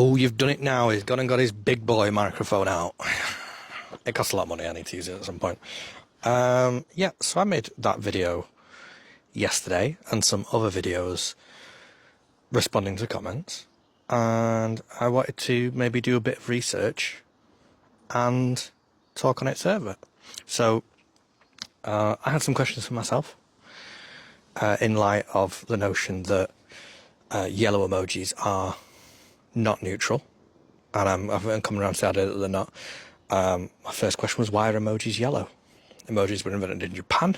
Oh, you've done it now. He's gone and got his big boy microphone out. It costs a lot of money. I need to use it at some point. Yeah, so I made that video yesterday and some other videos responding to comments. And I wanted to maybe do a bit of research and talk on it further. So I had some questions for myself in light of the notion that yellow emojis are not neutral. And I'm coming around to the idea that they're not. My first question was, why are emojis yellow? Emojis were invented in Japan.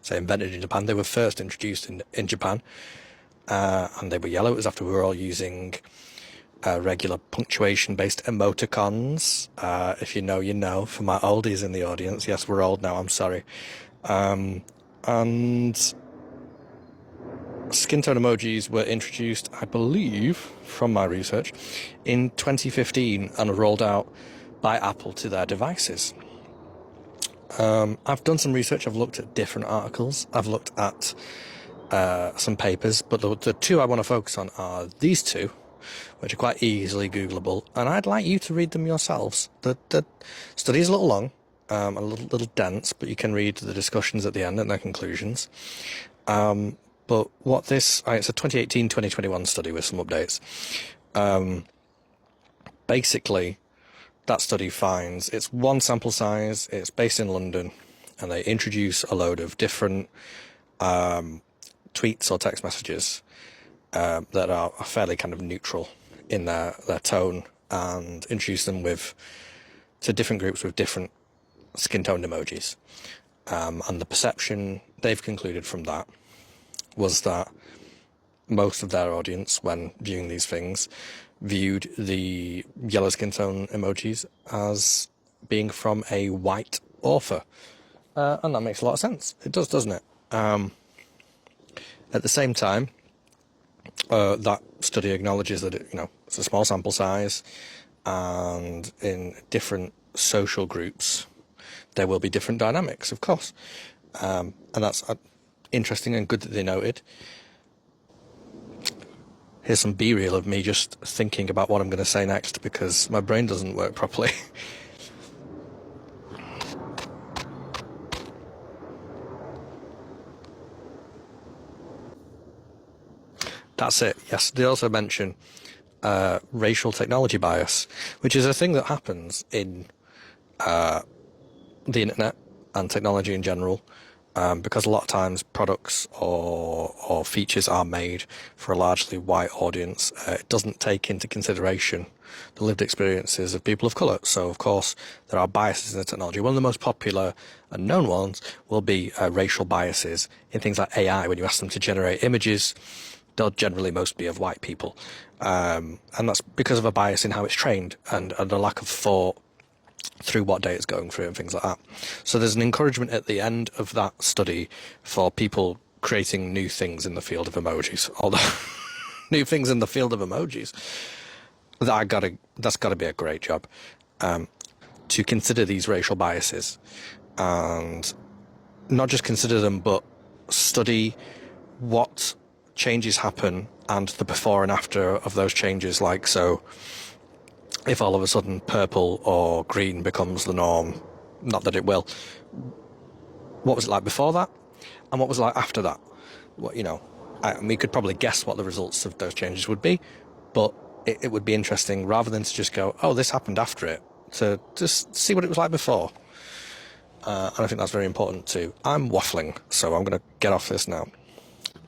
Say invented in Japan. They were first introduced in Japan. And they were yellow. It was after we were all using regular punctuation-based emoticons. If you know, you know. For my oldies in the audience, yes, we're old now, I'm sorry. And skin tone emojis were introduced, I believe, from my research, in 2015 and rolled out by Apple to their devices. I've done some research. I've looked at different articles. I've looked at some papers, but the two I want to focus on are these two, which are quite easily Googleable, and I'd like you to read them yourselves. The study is a little long, a little dense, but you can read the discussions at the end and their conclusions. But what this, it's a 2018-2021 study with some updates. Basically, that study finds it's one sample size, it's based in London, and they introduce a load of different tweets or text messages that are fairly kind of neutral in their tone, and introduce them to different groups with different skin tone emojis. And the perception they've concluded from that was that most of their audience, when viewing these things, viewed the yellow skin tone emojis as being from a white author. And that makes a lot of sense. It does, doesn't it? At the same time, that study acknowledges that it's a small sample size, and in different social groups there will be different dynamics, of course. And that's interesting and good that they noted. Here's some B-reel of me just thinking about what I'm going to say next because my brain doesn't work properly. That's it. Yes, they also mention racial technology bias, which is a thing that happens in the internet and technology in general, because a lot of times products or features are made for a largely white audience. It doesn't take into consideration the lived experiences of people of colour. So, of course, there are biases in the technology. One of the most popular and known ones will be racial biases in things like AI. When you ask them to generate images, they'll generally most be of white people. And that's because of a bias in how it's trained and a lack of thought through what data it's going through and things like that. So there's an encouragement at the end of that study for people creating new things in the field of emojis. Although new things in the field of emojis, that's got to be a great job. To consider these racial biases and not just consider them, but study what changes happen and the before and after of those changes. Like, so if all of a sudden purple or green becomes the norm, not that it will, what was it like before that and what was it like after that? We could probably guess what the results of those changes would be, but it would be interesting, rather than to just go, oh, this happened after it, to just see what it was like before. And I think that's very important too. I'm waffling, so I'm going to get off this now.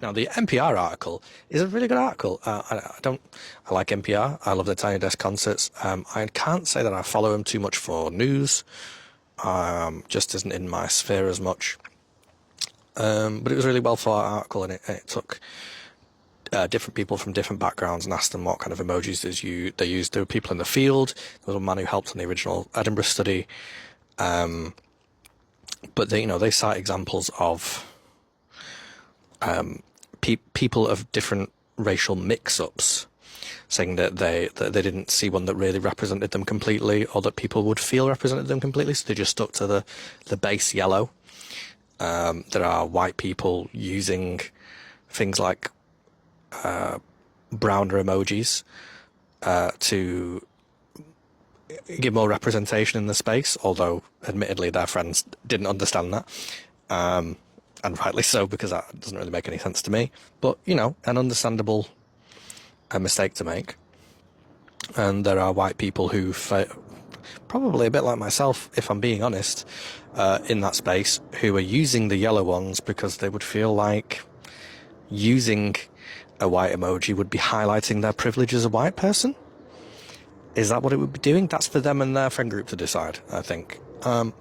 Now, the NPR article is a really good article. I like NPR. I love their Tiny Desk concerts. I can't say that I follow them too much for news. Just isn't in my sphere as much. But it was a really well thought out article, and it took different people from different backgrounds and asked them what kind of emojis they used. There were people in the field. There was a man who helped on the original Edinburgh study. But they cite examples of people of different racial mix-ups, saying that they didn't see one that really represented them completely, or that people would feel represented them completely, so they just stuck to the base yellow. There are white people using things like browner emojis, to give more representation in the space, although admittedly their friends didn't understand that. And rightly so, because that doesn't really make any sense to me. But, you know, an understandable mistake to make. And there are white people who, probably a bit like myself, if I'm being honest, in that space, who are using the yellow ones because they would feel like using a white emoji would be highlighting their privilege as a white person. Is that what it would be doing? That's for them and their friend group to decide, I think. And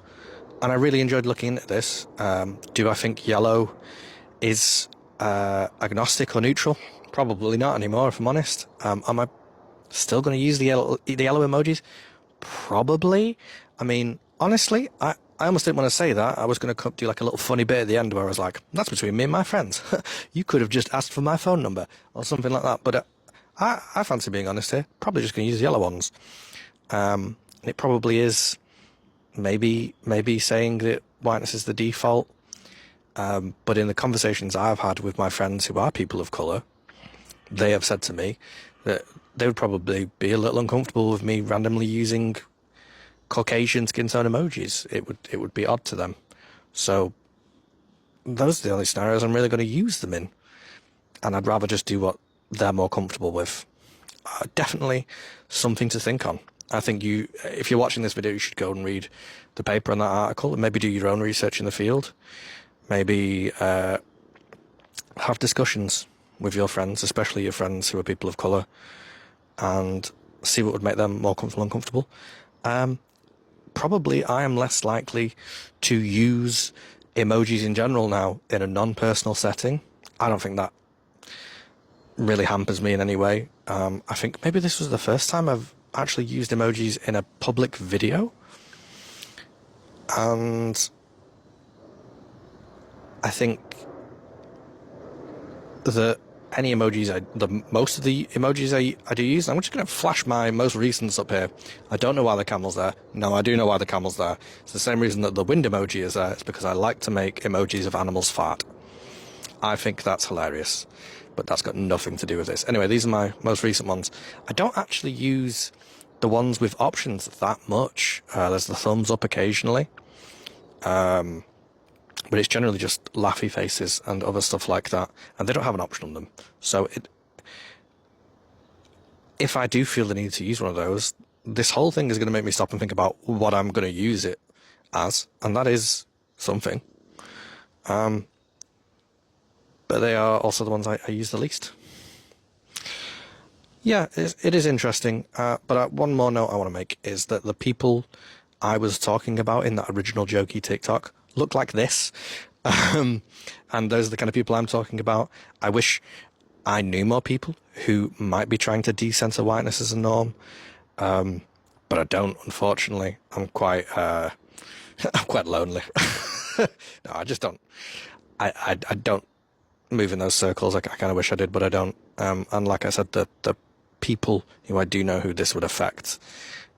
I really enjoyed looking at this. Do I think yellow is agnostic or neutral? Probably not anymore, if I'm honest. Am I still going to use the yellow emojis? Probably. I mean, honestly, I almost didn't want to say that. I was going to do like a little funny bit at the end where I was like, that's between me and my friends. You could have just asked for my phone number or something like that. But I fancy being honest here. Probably just going to use the yellow ones. It probably is maybe saying that whiteness is the default. But in the conversations I've had with my friends who are people of colour, they have said to me that they would probably be a little uncomfortable with me randomly using Caucasian skin tone emojis. It would be odd to them. So those are the only scenarios I'm really going to use them in. And I'd rather just do what they're more comfortable with. Definitely something to think on. I think if you're watching this video, you should go and read the paper on that article and maybe do your own research in the field. Maybe have discussions with your friends, especially your friends who are people of colour, and see what would make them more comfortable and comfortable. Probably I am less likely to use emojis in general now in a non-personal setting. I don't think that really hampers me in any way. I think maybe this was the first time I've actually used emojis in a public video. And I think that most of the emojis I do use, I'm just going to flash my most recents up here. I don't know why the camel's there. No, I do know why the camel's there. It's the same reason that the wind emoji is there. It's because I like to make emojis of animals fart. I think that's hilarious, but that's got nothing to do with this. Anyway, these are my most recent ones. I don't actually use the ones with options that much. There's the thumbs up occasionally. But it's generally just laughy faces and other stuff like that, and they don't have an option on them. So if I do feel the need to use one of those, this whole thing is going to make me stop and think about what I'm going to use it as, and that is something. But they are also the ones I use the least. Yeah, it is interesting. But one more note I want to make is that the people I was talking about in that original jokey TikTok look like this. And those are the kind of people I'm talking about. I wish I knew more people who might be trying to decenter whiteness as a norm. But I don't, unfortunately. I'm quite lonely. No, I just don't. I don't move in those circles. I kind of wish I did, but I don't. And like I said, the people who I do know who this would affect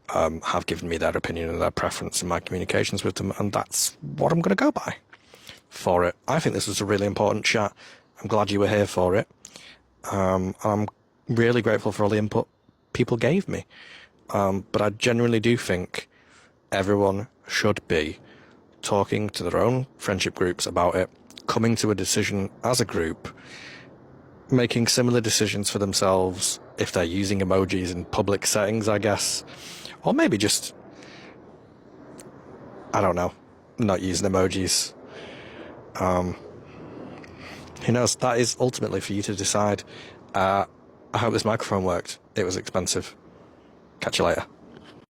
have given me their opinion and their preference in my communications with them, and that's what I'm going to go by for it. I think this was a really important chat. I'm glad you were here for it. And I'm really grateful for all the input people gave me. But I genuinely do think everyone should be talking to their own friendship groups about it, coming to a decision as a group, making similar decisions for themselves if they're using emojis in public settings, I guess. Or maybe just, I don't know, not using emojis. Who knows? That is ultimately for you to decide. I hope this microphone worked. It was expensive. Catch you later.